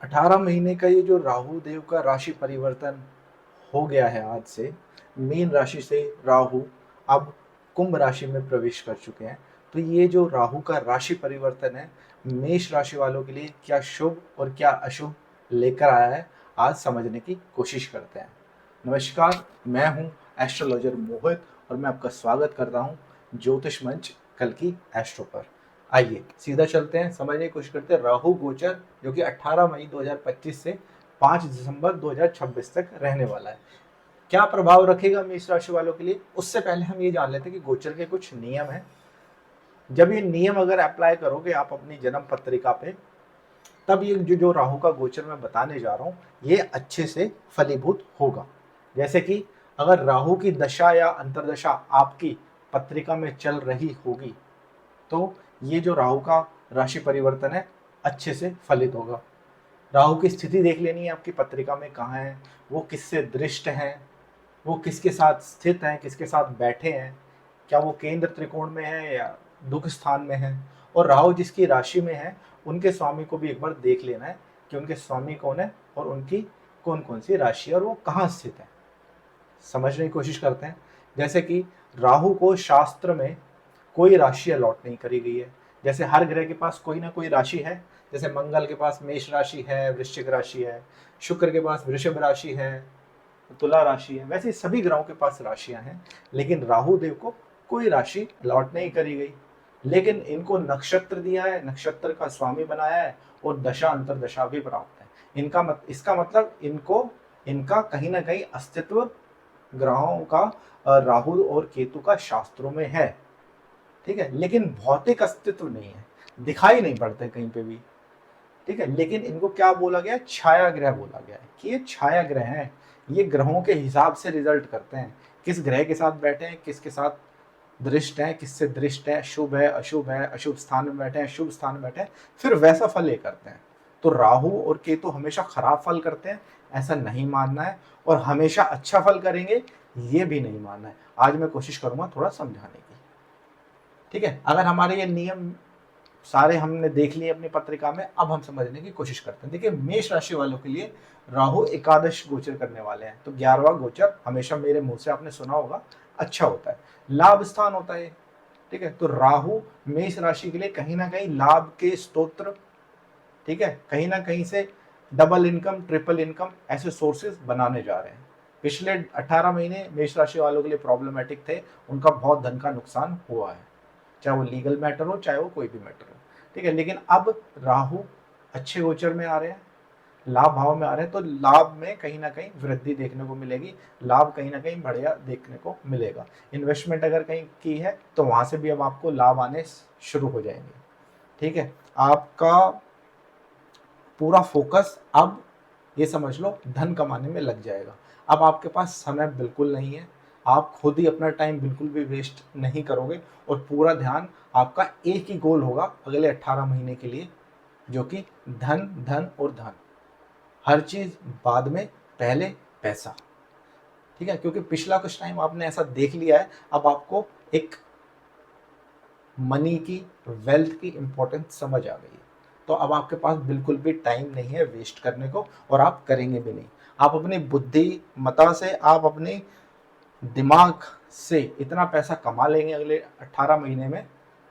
18 महीने का ये जो राहु देव का राशि परिवर्तन हो गया है आज से, मीन राशि से राहु अब कुंभ राशि में प्रवेश कर चुके हैं। तो ये जो राहु का राशि परिवर्तन है, मेष राशि वालों के लिए क्या शुभ और क्या अशुभ लेकर आया है, आज समझने की कोशिश करते हैं। नमस्कार, मैं हूं एस्ट्रोलॉजर मोहित और मैं आपका स्वागत करता हूं ज्योतिष मंच कल की एस्ट्रो पर। आइए सीधा चलते हैं, समझने की कोशिश करते हैं राहु गोचर जो कि 18 मई 2025 से 5 दिसंबर 2026 तक रहने वाला है, क्या प्रभाव रखेगा मेष राशि वालों के लिए। उससे पहले हम ये जान लेते हैं कि गोचर के कुछ नियम हैं। जब ये नियम अगर अप्लाई करोगे आप अपनी जन्म पत्रिका पे, तब ये जो राहु का गोचर मैं बताने जा रहा हूँ ये अच्छे से फलीभूत होगा। जैसे कि अगर राहु की दशा या अंतरदशा आपकी पत्रिका में चल रही होगी तो ये जो राहु का राशि परिवर्तन है अच्छे से फलित होगा। राहु की स्थिति देख लेनी है आपकी पत्रिका में कहाँ है, वो किससे दृष्ट हैं, वो किसके साथ स्थित हैं, किसके साथ बैठे हैं, क्या वो केंद्र त्रिकोण में है या दुख स्थान में है। और राहु जिसकी राशि में है उनके स्वामी को भी एक बार देख लेना है कि उनके स्वामी कौन है और उनकी कौन कौन सी राशि है और वो कहाँ स्थित है। समझने की कोशिश करते हैं। जैसे कि राहु को शास्त्र में कोई राशि अलॉट नहीं करी गई है। जैसे हर ग्रह के पास कोई ना कोई राशि है। जैसे मंगल के पास मेष राशि है, वृश्चिक राशि है, शुक्र के पास वृषभ राशि है, तुला राशि है, वैसे सभी ग्रहों के पास राशियां हैं। लेकिन राहु देव को कोई राशि अलॉट नहीं करी गई, लेकिन इनको नक्षत्र दिया है, नक्षत्र का स्वामी बनाया है और दशा अंतरदशा भी प्राप्त है। इसका मतलब इनको इनका कहीं ना कहीं अस्तित्व ग्रहों का राहु और केतु का शास्त्रों में है। ठीक है, लेकिन भौतिक अस्तित्व नहीं है, दिखाई नहीं पड़ते कहीं पे भी। ठीक है, लेकिन इनको क्या बोला गया, छाया ग्रह बोला गया है कि ये छाया ग्रह हैं। ये ग्रहों के हिसाब से रिजल्ट करते हैं, किस ग्रह के साथ बैठे हैं, किसके साथ दृष्ट है, किससे दृष्ट है, शुभ है, अशुभ स्थान में बैठे हैं, शुभ स्थान में बैठे हैं, फिर वैसा फल ये करते हैं। तो राहु और केतु हमेशा खराब फल करते हैं ऐसा नहीं मानना है, और हमेशा अच्छा फल करेंगे ये भी नहीं मानना है। आज मैं कोशिश करूंगा थोड़ा समझाने की। ठीक है, अगर हमारे ये नियम सारे हमने देख लिए अपनी पत्रिका में, अब हम समझने की कोशिश करते हैं। देखिए, मेष राशि वालों के लिए राहु एकादश गोचर करने वाले हैं, तो 11वां गोचर हमेशा मेरे मुंह से आपने सुना होगा, अच्छा होता है, लाभ स्थान होता है। ठीक है, तो राहु मेष राशि के लिए कहीं ना कहीं लाभ के स्तोत्र, ठीक है, कहीं ना कहीं से डबल इनकम, ट्रिपल इनकम ऐसे सोर्सेज बनाने जा रहे हैं। पिछले 18 महीने मेष राशि वालों के लिए प्रॉब्लमेटिक थे, उनका बहुत धन का नुकसान हुआ है, चाहे वो लीगल मैटर हो, चाहे वो कोई भी मैटर हो। ठीक है, लेकिन अब राहु अच्छे गोचर में आ रहे हैं, लाभ भाव में आ रहे हैं, तो लाभ में कहीं ना कहीं वृद्धि देखने को मिलेगी, लाभ कहीं ना कहीं बढ़िया देखने को मिलेगा। इन्वेस्टमेंट अगर कहीं की है तो वहां से भी अब आपको लाभ आने शुरू हो जाएंगे। ठीक है, आपका पूरा फोकस अब ये समझ लो धन कमाने में लग जाएगा। अब आपके पास समय बिल्कुल नहीं है, आप खुद ही अपना टाइम बिल्कुल भी वेस्ट नहीं करोगे और पूरा ध्यान आपका एक ही गोल होगा अगले 18 महीने के लिए, जो कि धन धन और धन, हर चीज बाद में, पहले पैसा। ठीक है, क्योंकि पिछला कुछ टाइम आपने ऐसा देख लिया है, अब आपको एक मनी की, वेल्थ की इंपॉर्टेंस समझ आ गई है। तो अब आपके पास बिल्कुल भी टाइम नहीं है वेस्ट करने को, और आप करेंगे भी नहीं। आप अपनी बुद्धिमत्ता से, आप अपने दिमाग से इतना पैसा कमा लेंगे अगले 18 महीने में,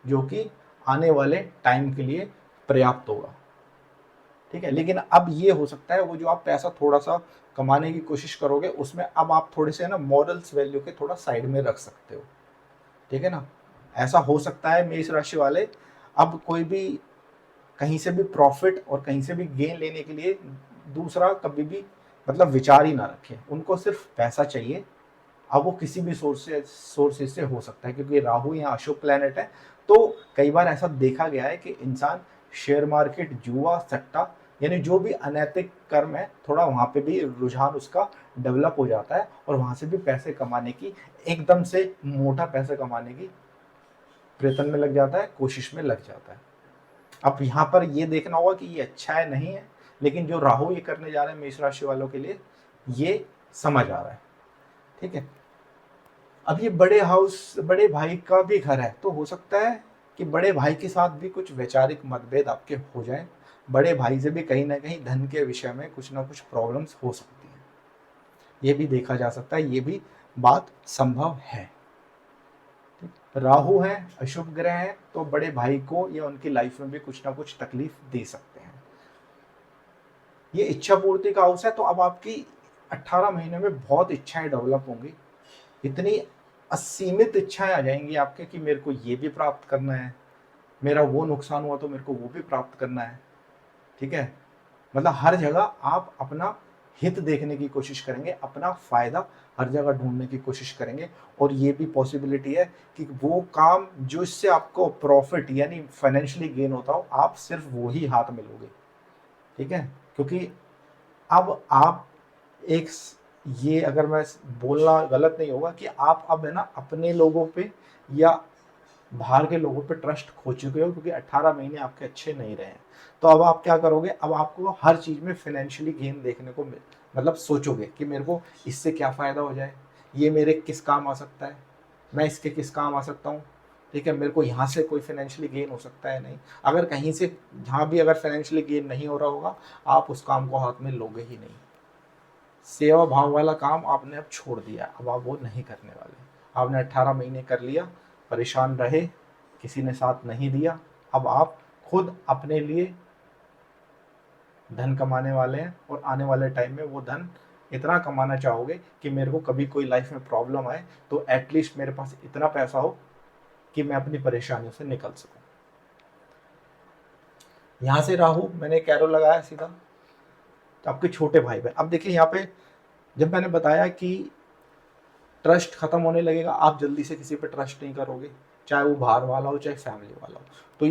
जो कि आने वाले टाइम के लिए पर्याप्त होगा। ठीक है, लेकिन अब ये हो सकता है वो जो आप पैसा थोड़ा सा कमाने की कोशिश करोगे उसमें अब आप थोड़े से ना मॉरल्स वैल्यू के थोड़ा साइड में रख सकते हो। ठीक है ना, ऐसा हो सकता है मेष राशि वाले अब कोई भी कहीं से भी प्रॉफिट और कहीं से भी गेन लेने के लिए दूसरा कभी भी मतलब विचार ही ना रखें, उनको सिर्फ पैसा चाहिए। अब वो किसी भी सोर्सेज से हो सकता है, क्योंकि राहु यहाँ अशुभ प्लेनेट है। तो कई बार ऐसा देखा गया है कि इंसान शेयर मार्केट, जुआ, सट्टा, यानी जो भी अनैतिक कर्म है, थोड़ा वहाँ पे भी रुझान उसका डेवलप हो जाता है और वहाँ से भी पैसे कमाने की, एकदम से मोटा पैसे कमाने की प्रयत्न में लग जाता है, कोशिश में लग जाता है। अब यहाँ पर ये देखना होगा कि ये अच्छा है नहीं है, लेकिन जो राहु ये करने जा रहे हैं मेष राशि वालों के लिए, ये समझ आ रहा है। ठीक है, अब ये बड़े भाई का भी घर है, तो हो सकता है कि बड़े भाई के साथ भी कुछ वैचारिक मतभेद आपके हो जाए, बड़े भाई से भी कहीं ना कहीं धन के विषय में कुछ ना कुछ प्रॉब्लम्स हो सकती हैं, ये भी देखा जा सकता है, ये भी बात संभव है। राहु है, अशुभ ग्रह है, तो बड़े भाई को या उनकी लाइफ में भी कुछ ना कुछ तकलीफ दे सकते हैं। ये इच्छा पूर्ति का हाउस है, तो अब आपकी 18 महीने में बहुत इच्छाएं डेवलप होंगी, इतनी असीमित इच्छाएं आ जाएंगी आपके कि मेरे को ये भी प्राप्त करना है, मेरा वो नुकसान हुआ तो मेरे को वो भी प्राप्त करना है। ठीक है, मतलब हर जगह आप अपना हित देखने की कोशिश करेंगे, अपना फायदा हर जगह ढूंढने की कोशिश करेंगे, और ये भी पॉसिबिलिटी है कि वो काम जो इससे आपको प्रॉफिट यानी फाइनेंशियली गेन होता हो, आप सिर्फ वो ही हाथ में लोगे। ठीक है, क्योंकि अब आप एक ये अगर मैं बोलना गलत नहीं होगा कि आप अब है ना अपने लोगों पे या बाहर के लोगों पे ट्रस्ट खो चुके हो, क्योंकि 18 महीने आपके अच्छे नहीं रहे हैं। तो अब आप क्या करोगे, अब आपको हर चीज में फाइनेंशियली गेन देखने को मतलब सोचोगे कि मेरे को इससे क्या फायदा हो जाए, ये मेरे किस काम आ सकता है, मैं इसके किस काम आ सकता हूँ। ठीक है, मेरे को यहाँ से कोई फाइनेंशियली गेन हो सकता है नहीं, अगर कहीं से जहाँ भी अगर फाइनेंशियली गेन नहीं हो रहा होगा, आप उस काम को हाथ में लोगे ही नहीं। सेवा भाव वाला काम आपने अब छोड़ दिया, अब आप वो नहीं करने वाले। आपने 18 महीने कर लिया, परेशान रहे, किसी ने साथ नहीं दिया, अब आप खुद अपने लिए धन कमाने वाले हैं, और आने वाले टाइम में वो धन इतना कमाना चाहोगे कि मेरे को कभी कोई लाइफ में प्रॉब्लम आए तो एटलीस्ट मेरे पास इतना पैसा हो कि मैं अपनी परेशानियों से निकल सकूं। यहां से राहु मैंने कैरो लगाया सीधा, तो आपके छोटे भाई बहन, अब देखिए यहाँ पे जब मैंने बताया कि ट्रस्ट खत्म होने लगेगा, आप जल्दी से किसी पे ट्रस्ट नहीं करोगे, चाहे वो बाहर वाला हो चाहे फैमिली वाला हो, तो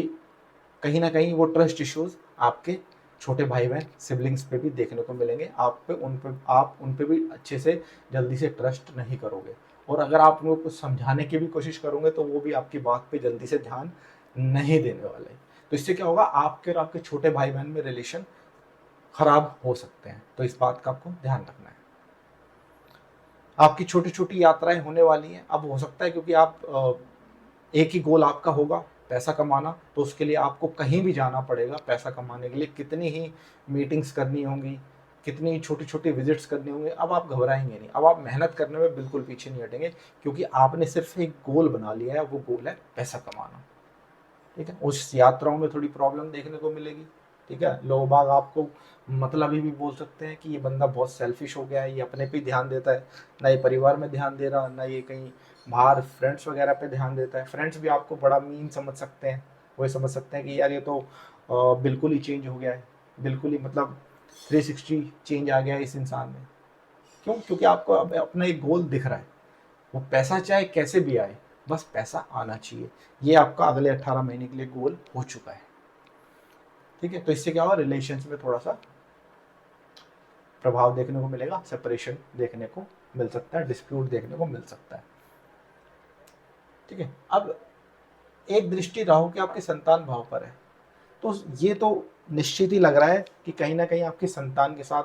कहीं ना कहीं वो ट्रस्ट इश्यूज आपके छोटे भाई बहन सिबलिंग्स पे भी देखने को मिलेंगे। आप उन पे भी अच्छे से जल्दी से ट्रस्ट नहीं करोगे, और अगर आप उनको कुछ समझाने की भी कोशिश करोगे तो वो भी आपकी बात पे जल्दी से ध्यान नहीं देने वाले। तो इससे क्या होगा, आपके और आपके छोटे भाई बहन में रिलेशन खराब हो सकते हैं, तो इस बात का आपको ध्यान रखना है। आपकी छोटी छोटी यात्राएं होने वाली हैं, अब हो सकता है क्योंकि आप एक ही गोल आपका होगा पैसा कमाना, तो उसके लिए आपको कहीं भी जाना पड़ेगा पैसा कमाने के लिए, कितनी ही मीटिंग्स करनी होंगी, कितनी छोटी छोटी विजिट्स करनी होंगी, अब आप घबराएंगे नहीं, अब आप मेहनत करने में बिल्कुल पीछे नहीं हटेंगे, क्योंकि आपने सिर्फ एक गोल बना लिया है, वो गोल है पैसा कमाना। ठीक है, उस यात्राओं में थोड़ी प्रॉब्लम देखने को मिलेगी। ठीक है, लोग बाग आपको मतलब भी बोल सकते हैं कि ये बंदा बहुत सेल्फिश हो गया है, ये अपने पे ध्यान देता है, ना ये परिवार में ध्यान दे रहा, ना ये कहीं बाहर फ्रेंड्स वगैरह पे ध्यान देता है। फ्रेंड्स भी आपको बड़ा मीन समझ सकते हैं, वो समझ सकते हैं कि यार ये तो बिल्कुल ही चेंज हो गया है, बिल्कुल ही मतलब 360 चेंज आ गया है इस इंसान में। क्यों? क्योंकि आपको अब अपना एक गोल दिख रहा है, वो पैसा चाहे कैसे भी आए, बस पैसा आना चाहिए, ये आपका अगले 18 महीने के लिए गोल हो चुका है। ठीक है, तो इससे क्या होगा, रिलेशंस में थोड़ा सा प्रभाव देखने को मिलेगा, सेपरेशन देखने को मिल सकता है, डिस्प्यूट देखने को मिल सकता है। ठीक है, अब एक दृष्टि राहु के आपके संतान भाव पर है, तो ये तो निश्चित ही लग रहा है कि कहीं ना कहीं आपकी संतान के साथ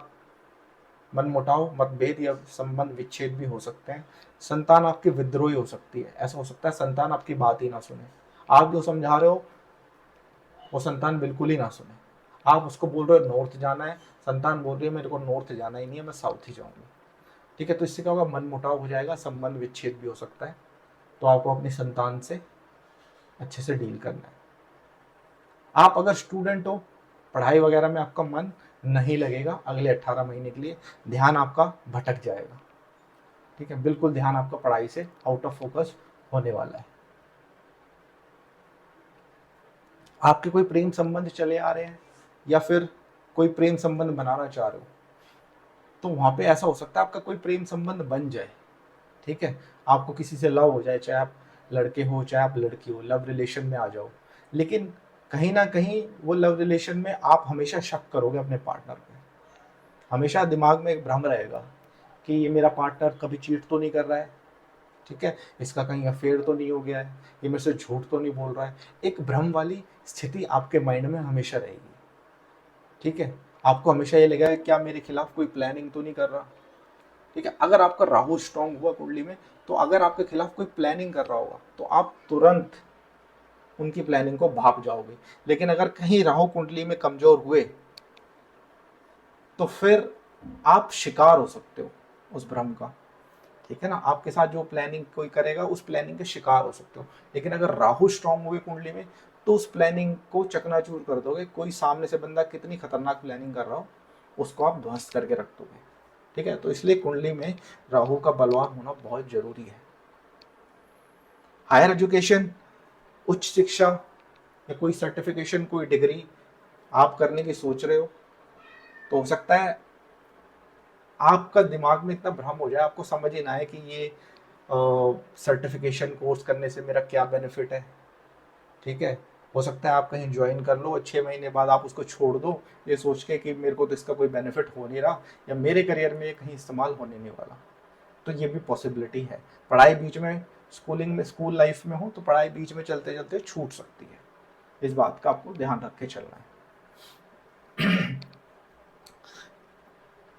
मनमुटाव, मतभेद या संबंध विच्छेद भी हो सकते हैं। संतान आपकी विद्रोही हो सकती है, ऐसा हो सकता है संतान आपकी बात ही ना सुने, आप जो समझा रहे हो वो संतान बिल्कुल ही ना सुने। आप उसको बोल रहे हो नॉर्थ जाना है, संतान बोल रही है मेरे को नॉर्थ जाना ही नहीं है, मैं साउथ ही जाऊंगी। ठीक है, तो इससे क्या होगा, मन मुटाव हो जाएगा, संबंध विच्छेद भी हो सकता है। तो आपको अपनी संतान से अच्छे से डील करना है। आप अगर स्टूडेंट हो, पढ़ाई वगैरह में आपका मन नहीं लगेगा अगले 18 महीने के लिए, ध्यान आपका भटक जाएगा। ठीक है, बिल्कुल ध्यान आपका पढ़ाई से आउट ऑफ फोकस होने वाला है। आपके कोई प्रेम संबंध चले आ रहे हैं या फिर कोई प्रेम संबंध बनाना चाह रहे हो, तो वहां पे ऐसा हो सकता है आपका कोई प्रेम संबंध बन जाए। ठीक है, आपको किसी से लव हो जाए, चाहे आप लड़के हो चाहे आप लड़की हो, लव रिलेशन में आ जाओ, लेकिन कहीं ना कहीं वो लव रिलेशन में आप हमेशा शक करोगे अपने पार्टनर पे, हमेशा दिमाग में एक भ्रम रहेगा कि ये मेरा पार्टनर कभी चीट तो नहीं कर रहा है, ठीक है, इसका कहीं अफेयर तो नहीं हो गया है, ये मेरे से झूठ तो नहीं बोल रहा है, एक भ्रम वाली स्थिति आपके माइंड में हमेशा रहेगी। ठीक है, आपको हमेशा ये लगेगा क्या मेरे खिलाफ कोई प्लानिंग तो नहीं कर रहा। ठीक है, अगर आपका राहु स्ट्रांग हुआ कुंडली में, तो अगर आपके खिलाफ कोई प्लानिंग कर रहा होगा तो आप तुरंत उनकी प्लानिंग को भाप जाओगे। लेकिन अगर कहीं राहु कुंडली में कमजोर हुए तो फिर आप शिकार हो सकते हो उस भ्रम का, ठीक है ना। आपके साथ जो प्लानिंग कोई करेगा उस प्लानिंग के शिकार हो सकते हो। लेकिन अगर राहु स्ट्रांग हुए कुंडली में तो उस प्लानिंग को चकनाचूर कर दोगे। कोई सामने से बंदा कितनी खतरनाक प्लानिंग कर रहा हो उसको आप ध्वस्त करके रख दोगे, ठीक है। तो इसलिए कुंडली में राहु का बलवान होना बहुत जरूरी है। हायर एजुकेशन, उच्च शिक्षा या कोई सर्टिफिकेशन, कोई डिग्री आप करने की सोच रहे हो तो हो सकता है आपका दिमाग में इतना भ्रम हो जाए, आपको समझ ही ना आए कि ये सर्टिफिकेशन कोर्स करने से मेरा क्या बेनिफिट है, ठीक है। हो सकता है आप कहीं ज्वाइन कर लो और 6 महीने बाद आप उसको छोड़ दो ये सोच के कि मेरे को तो इसका कोई बेनिफिट हो नहीं रहा या मेरे करियर में ये कहीं इस्तेमाल होने नहीं वाला। तो ये भी पॉसिबिलिटी है। पढ़ाई बीच में, स्कूलिंग में, स्कूल लाइफ में हो तो पढ़ाई बीच में चलते चलते छूट सकती है। इस बात का आपको ध्यान रख के चलना है।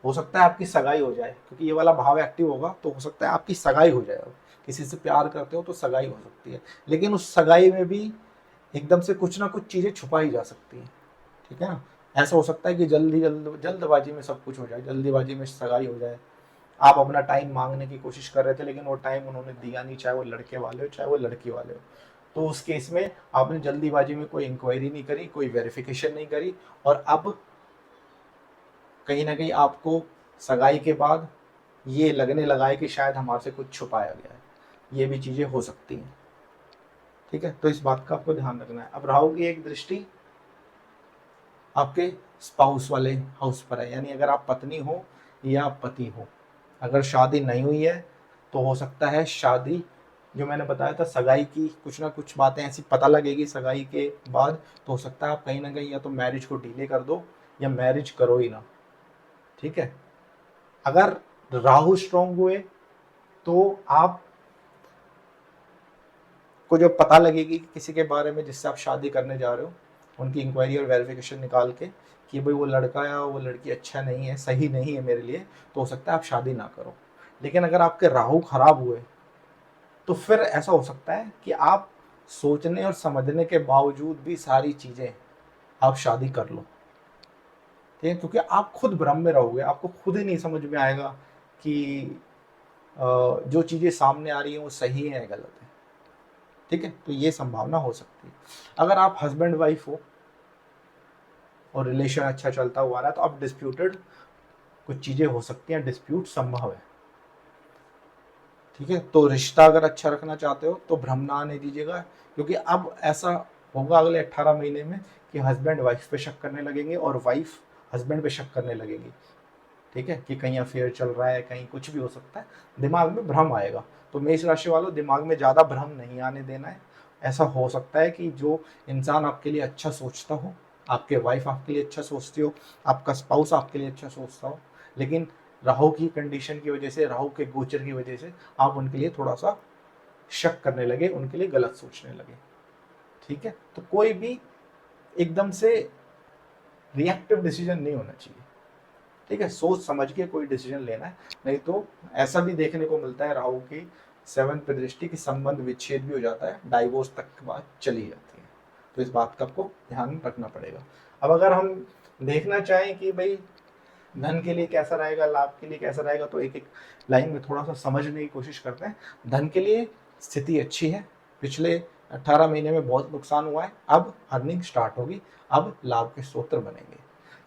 हो सकता है आपकी सगाई हो जाए, क्योंकि ये वाला भाव एक्टिव होगा तो हो सकता है आपकी सगाई हो जाए। किसी से प्यार करते हो तो सगाई हो सकती है, लेकिन उस सगाई में भी एकदम से कुछ ना कुछ चीज़ें छुपाई जा सकती हैं, ठीक है ना। ऐसा हो सकता है कि जल्दबाजी में सब कुछ हो जाए, जल्दीबाजी में सगाई हो जाए। आप अपना टाइम मांगने की कोशिश कर रहे थे लेकिन वो टाइम उन्होंने दिया नहीं, चाहे वो लड़के वाले हो चाहे वो लड़की वाले हो। तो उस केस में आपने जल्दीबाजी में कोई इंक्वायरी नहीं करी, कोई वेरिफिकेशन नहीं करी, और अब कहीं ना कहीं आपको सगाई के बाद ये लगने लगा है कि शायद हमारे से कुछ छुपाया गया है। ये भी चीज़ें हो सकती हैं, ठीक है। तो इस बात का आपको ध्यान रखना है। अब राहु की एक दृष्टि आपके स्पाउस वाले हाउस पर है, यानी अगर आप पत्नी हो या पति हो, अगर शादी नहीं हुई है तो हो सकता है शादी, जो मैंने बताया था सगाई की कुछ ना कुछ बातें ऐसी पता लगेगी सगाई के बाद, तो हो सकता है आप कहीं ना कहीं या तो मैरिज को डिले कर दो या मैरिज करो ही ना, ठीक है। अगर राहु स्ट्रांग हुए तो आप को जो पता लगेगी कि किसी के बारे में जिससे आप शादी करने जा रहे हो, उनकी इंक्वायरी और वेरिफिकेशन निकाल के कि भाई वो लड़का या वो लड़की अच्छा नहीं है, सही नहीं है मेरे लिए, तो हो सकता है आप शादी ना करो। लेकिन अगर आपके राहु खराब हुए तो फिर ऐसा हो सकता है कि आप सोचने और समझने के बावजूद भी सारी चीज़ें आप शादी कर लो, ठीक है। क्योंकि आप खुद भ्रम में रहोगे, आपको खुद ही नहीं समझ में आएगा कि जो चीज़ें सामने आ रही हैं वो सही है या गलत है, ठीक है। तो ये संभावना हो सकती है। अगर आप हस्बैंड वाइफ हो और रिलेशन अच्छा चलता हुआ रहा है तो अब डिस्प्यूटेड कुछ चीज़ें हो सकती हैं, डिस्प्यूट संभव है, ठीक है। तो रिश्ता अगर अच्छा रखना चाहते हो तो भ्रम ना आने दीजिएगा, क्योंकि अब ऐसा होगा अगले 18 महीने में कि हस्बैंड वाइफ पे शक करने लगेंगे और वाइफ हस्बैंड पे शक करने लगेगी, ठीक है, कि कहीं अफेयर चल रहा है, कहीं कुछ भी हो सकता है, दिमाग में भ्रम आएगा। तो मेष राशि वालों, दिमाग में ज़्यादा भ्रम नहीं आने देना है। ऐसा हो सकता है कि जो इंसान आपके लिए अच्छा सोचता हो, आपके वाइफ आपके लिए अच्छा सोचती हो, आपका स्पाउस आपके लिए अच्छा सोचता हो, लेकिन राहु की कंडीशन की वजह से, राहु के गोचर की वजह से आप उनके लिए थोड़ा सा शक करने लगे, उनके लिए गलत सोचने लगे, ठीक है। तो कोई भी एकदम से रिएक्टिव डिसीजन नहीं होना चाहिए, ठीक है। सोच समझ के कोई डिसीजन लेना है, नहीं तो ऐसा भी देखने को मिलता है राहु की 7th पे दृष्टि की संबंध विच्छेद भी हो जाता है, डाइवोर्स तक की बात चली जाती है। तो इस बात का आपको ध्यान रखना पड़ेगा। अब अगर हम देखना चाहें कि भाई धन के लिए कैसा रहेगा, लाभ के लिए कैसा रहेगा, तो एक एक लाइन में थोड़ा सा समझने की कोशिश करते हैं। धन के लिए स्थिति अच्छी है, पिछले 18 महीने में बहुत नुकसान हुआ है, अब अर्निंग स्टार्ट होगी, अब लाभ के स्रोत बनेंगे।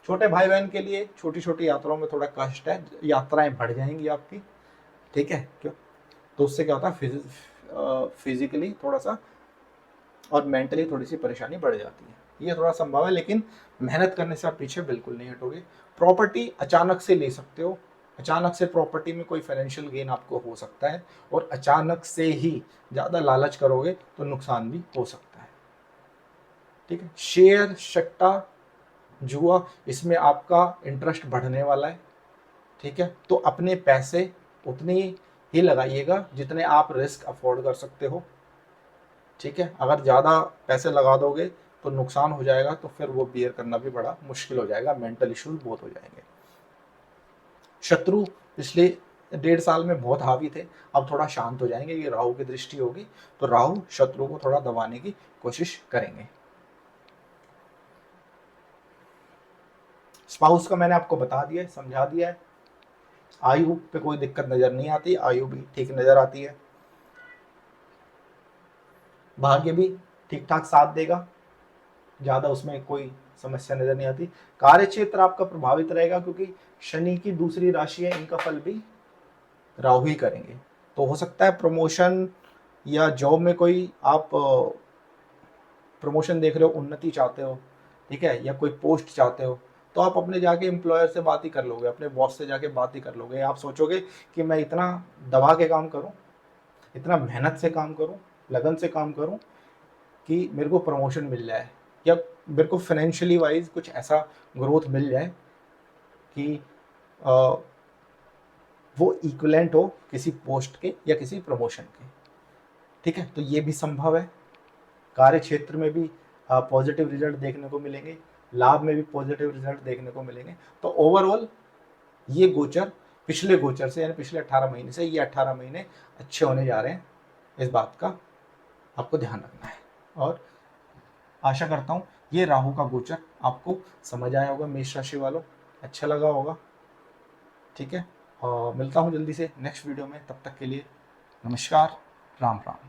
छोटे भाई बहन के लिए छोटी छोटी यात्राओं में थोड़ा कष्ट है, यात्राएं बढ़ जाएंगी आपकी, ठीक है। क्यों? तो उससे क्या होता है, फिजिकली थोड़ा सा और मेंटली थोड़ी सी परेशानी बढ़ जाती है, ये थोड़ा संभव है, लेकिन मेहनत करने से आप पीछे बिल्कुल नहीं हटोगे। प्रॉपर्टी अचानक से ले सकते हो, अचानक से प्रॉपर्टी में कोई फाइनेंशियल गेन आपको हो सकता है, और अचानक से ही ज़्यादा लालच करोगे तो नुकसान भी हो सकता है, ठीक है। शेयर, सट्टा, जुआ, इसमें आपका इंटरेस्ट बढ़ने वाला है, ठीक है। तो अपने पैसे उतने ही लगाइएगा जितने आप रिस्क अफोर्ड कर सकते हो, ठीक है। अगर ज़्यादा पैसे लगा दोगे तो नुकसान हो जाएगा, तो फिर वो बियर करना भी बड़ा मुश्किल हो जाएगा, मेंटल इश्यूज बहुत हो जाएंगे। शत्रु पिछले 1.5 साल में बहुत हावी थे, अब थोड़ा शांत हो जाएंगे, ये राहु की दृष्टि होगी तो राहु शत्रु को थोड़ा दबाने की कोशिश करेंगे। स्पाउस का मैंने आपको बता दिया है, समझा दिया है। आयु पे कोई दिक्कत नजर नहीं आती, आयु भी ठीक नजर आती है। भाग्य भी ठीक ठाक साथ देगा, ज्यादा उसमें कोई समस्या नजर नहीं आती। कार्य क्षेत्र आपका प्रभावित रहेगा क्योंकि शनि की दूसरी राशि है, इनका फल भी राहु ही करेंगे। तो हो सकता है प्रमोशन या जॉब में कोई आप प्रमोशन देख रहे हो, उन्नति चाहते हो, ठीक है, या कोई पोस्ट चाहते हो, तो आप अपने जाके एम्प्लॉयर से बात ही कर लोगे, अपने बॉस से जाके बात ही कर लोगे। आप सोचोगे कि मैं इतना दबा के काम करूं, इतना मेहनत से काम करूं, लगन से काम करूं कि मेरे को प्रमोशन मिल जाए, या मेरे को फाइनेंशियली वाइज कुछ ऐसा ग्रोथ मिल जाए कि आ, वो इक्वलेंट हो किसी पोस्ट के या किसी प्रमोशन के। ठीक है, तो ये भी संभव है। कार्य क्षेत्र में भी पॉजिटिव रिजल्ट देखने को मिलेंगे, लाभ में भी पॉजिटिव रिजल्ट देखने को मिलेंगे। तो ओवरऑल ये गोचर पिछले गोचर से, यानी पिछले 18 महीने से, ये 18 महीने अच्छे होने जा रहे हैं, इस बात का आपको ध्यान रखना है। और आशा करता हूँ ये राहु का गोचर आपको समझ आया होगा, मेष राशि वालों, अच्छा लगा होगा। ठीक है, और मिलता हूँ जल्दी से नेक्स्ट वीडियो में, तब तक के लिए नमस्कार, राम राम।